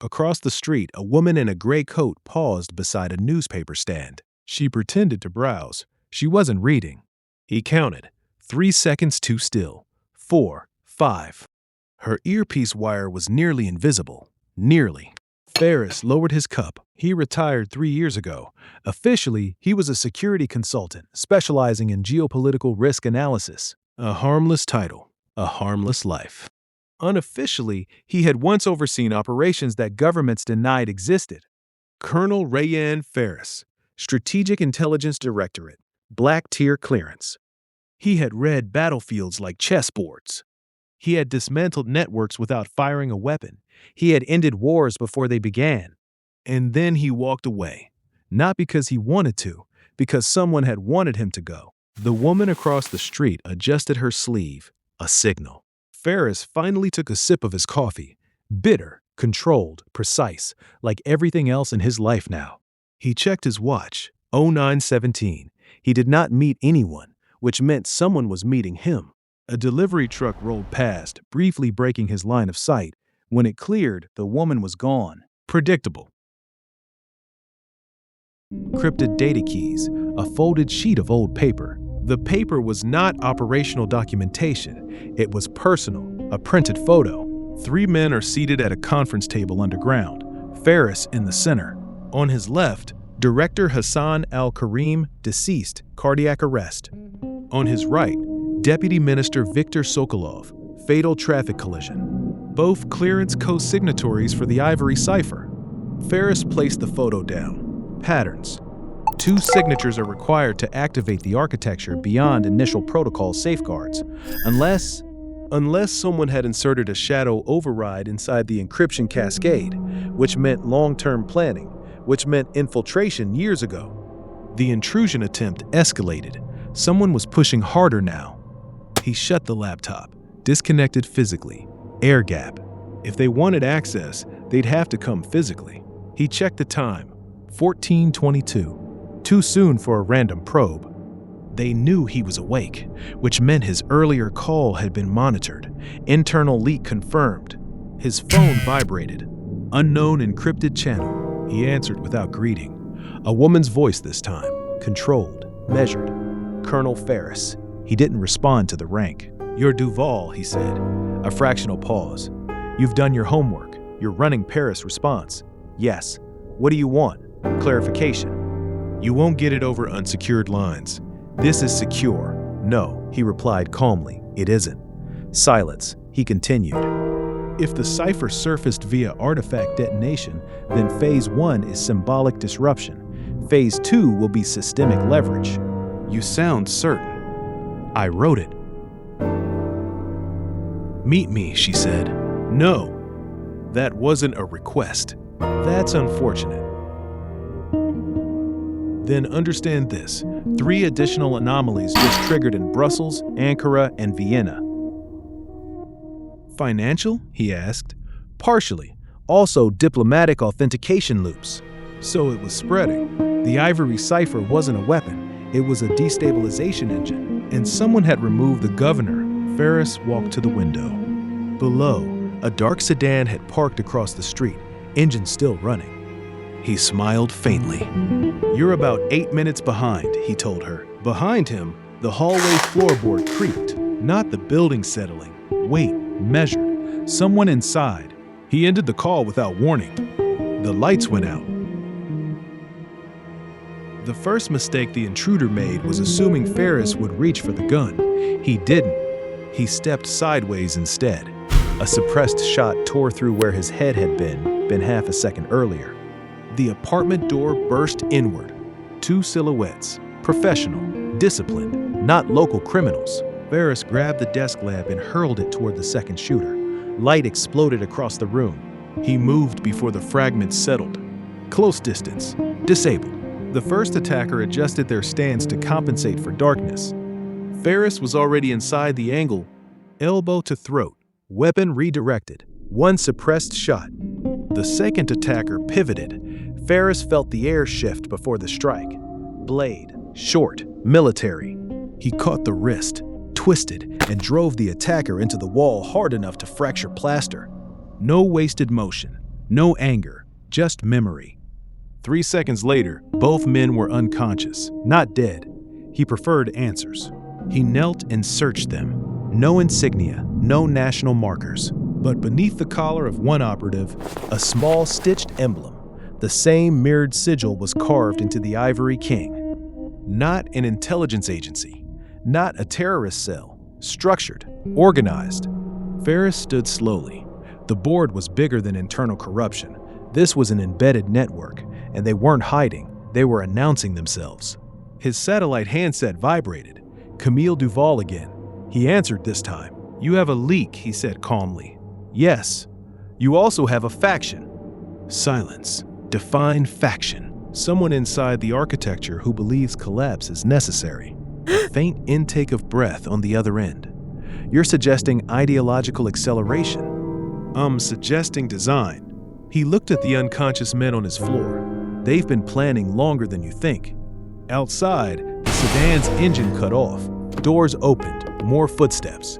Across the street, a woman in a gray coat paused beside a newspaper stand. She pretended to browse. She wasn't reading. He counted. 3 seconds too still. 4, 5. Her earpiece wire was nearly invisible. Nearly. Ferris lowered his cup. He retired 3 years ago. Officially, he was a security consultant specializing in geopolitical risk analysis. A harmless title. A harmless life. Unofficially, he had once overseen operations that governments denied existed. Colonel Rayanne Ferris, Strategic Intelligence Directorate, Black Tier Clearance. He had read battlefields like chessboards. He had dismantled networks without firing a weapon. He had ended wars before they began. And then he walked away. Not because he wanted to, because someone had wanted him to go. The woman across the street adjusted her sleeve, a signal. Ferris finally took a sip of his coffee. Bitter, controlled, precise, like everything else in his life now. He checked his watch, 09:17. He did not meet anyone, which meant someone was meeting him. A delivery truck rolled past, briefly breaking his line of sight. When it cleared, the woman was gone. Predictable. Crypted data keys, a folded sheet of old paper. The paper was not operational documentation. It was personal, a printed photo. 3 men are seated at a conference table underground, Ferris in the center. On his left, Director Hassan Al-Karim, deceased, cardiac arrest. On his right, Deputy Minister Viktor Sokolov, fatal traffic collision. Both clearance co-signatories for the Ivory Cipher. Ferris placed the photo down. Patterns. 2 signatures are required to activate the architecture beyond initial protocol safeguards, unless someone had inserted a shadow override inside the encryption cascade, which meant long-term planning, which meant infiltration years ago. The intrusion attempt escalated. Someone was pushing harder now. He shut the laptop, disconnected physically. Air gap. If they wanted access, they'd have to come physically. He checked the time. 14:22. Too soon for a random probe. They knew he was awake, which meant his earlier call had been monitored. Internal leak confirmed. His phone vibrated. Unknown encrypted channel. He answered without greeting. A woman's voice this time. Controlled. Measured. Colonel Ferris. He didn't respond to the rank. "You're Duval," he said. A fractional pause. "You've done your homework. You're running Paris response." "Yes." "What do you want?" "Clarification." "You won't get it over unsecured lines. This is secure." "No," he replied calmly. "It isn't." Silence. He continued. "If the cipher surfaced via artifact detonation, then Phase 1 is symbolic disruption. Phase 2 will be systemic leverage." "You sound certain." "I wrote it." "Meet me," she said. "No, that wasn't a request." "That's unfortunate." "Then understand this. 3 additional anomalies just triggered in Brussels, Ankara, and Vienna." "Financial?" he asked. "Partially. Also diplomatic authentication loops." So it was spreading. The Ivory Cipher wasn't a weapon. It was a destabilization engine. And someone had removed the governor. Ferris walked to the window. Below, a dark sedan had parked across the street, engine still running. He smiled faintly. "You're about 8 minutes behind," he told her. Behind him, the hallway floorboard creaked, not the building settling. Wait, measured. Someone inside. He ended the call without warning. The lights went out. The first mistake the intruder made was assuming Ferris would reach for the gun. He didn't. He stepped sideways instead. A suppressed shot tore through where his head had been half a second earlier. The apartment door burst inward. 2 silhouettes. Professional. Disciplined. Not local criminals. Ferris grabbed the desk lamp and hurled it toward the second shooter. Light exploded across the room. He moved before the fragments settled. Close distance. Disabled. The first attacker adjusted their stance to compensate for darkness. Ferris was already inside the angle, elbow to throat, weapon redirected, 1 suppressed shot. The second attacker pivoted. Ferris felt the air shift before the strike. Blade, short, military. He caught the wrist, twisted, and drove the attacker into the wall hard enough to fracture plaster. No wasted motion. No anger, just memory. 3 seconds later, both men were unconscious, not dead. He preferred answers. He knelt and searched them. No insignia, no national markers. But beneath the collar of one operative, a small stitched emblem. The same mirrored sigil was carved into the Ivory King. Not an intelligence agency, not a terrorist cell. Structured, organized. Ferris stood slowly. The board was bigger than internal corruption. This was an embedded network, and they weren't hiding, they were announcing themselves. His satellite handset vibrated. Camille Duval again. He answered this time. "You have a leak," he said calmly. "Yes. You also have a faction." Silence. Define faction. Someone inside the architecture who believes collapse is necessary. A faint intake of breath on the other end. "You're suggesting ideological acceleration." "I'm suggesting design." He looked at the unconscious men on his floor. "They've been planning longer than you think." Outside, the sedan's engine cut off. Doors opened, more footsteps.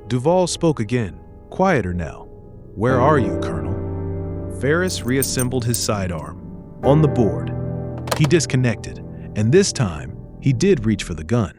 Duval spoke again, quieter now. "Where are you, Colonel?" Ferris reassembled his sidearm. On the board. He disconnected, and this time, he did reach for the gun.